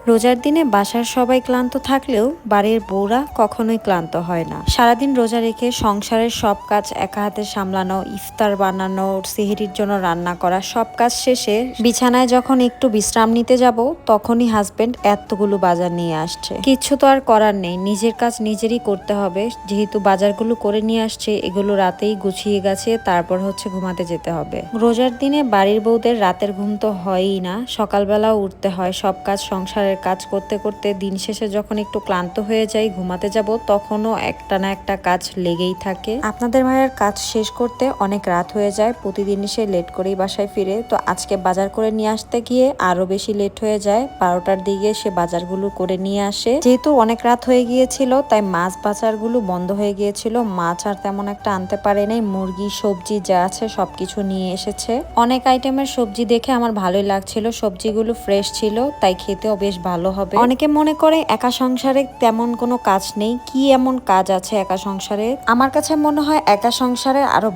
রোজার দিনে বাসার সবাই ক্লান্ত থাকলেও বাড়ির বউরা কখনোই ক্লান্ত হয় না। সারাদিন রোজা রেখে সংসারের সব কাজ একা হাতে সামলানো, ইফতার বানানো, সেহরির জন্য রান্না করা, সব কাজ শেষে বিছানায় যখন একটু বিশ্রাম নিতে যাব তখনই হাজবেন্ড এতগুলো বাজার নিয়ে আসছে। কিচ্ছু তো আর করার নেই, নিজের কাজ নিজেরই করতে হবে। যেহেতু বাজারগুলো করে নিয়ে আসছে, এগুলো রাতেই গুছিয়ে গেছে, তারপর ঘুমাতে যেতে হবে। রোজার দিনে বাড়ির বউদের রাতের ঘুম তো হয়ই না, সকালবেলাও উঠতে হয়। সব কাজ সংসারের কাজ করতে করতে দিন শেষে যখন একটু ক্লান্ত হয়ে যাই, ঘুমাতে যাব, তখনও একটা না একটা কাজ লেগেই থাকে। আপনাদের ভাইয়ের কাজ শেষ করতে অনেক রাত হয়ে যায়, প্রতিদিনই সে লেট করেই বাসায় ফিরে। তো আজকে বাজার করে নিয়ে আসতে গিয়ে আরো বেশি লেট হয়ে যায়, 12টার দিকে সে বাজারগুলো করে নিয়ে আসে। যেহেতু অনেক রাত হয়ে গিয়েছিল, তাই মাছ বাজারগুলো বন্ধ হয়ে গিয়েছিল। মাছ আর তেমন একটা আনতে পারে নাই, মুরগি সবজি যা আছে সবকিছু নিয়ে এসেছে। অনেক আইটেমের সবজি দেখে আমার ভালোই লাগছিল, সবজিগুলো ফ্রেশ ছিল, তাই খেতেও বেশ ভালো হবে। অনেকে মনে করে একা সংসারে তেমন কোনো কাজ নেই, কি এমন কাজ আছে একা সংসারে? আমার কাছে মনে হয় একা সংসারে আরো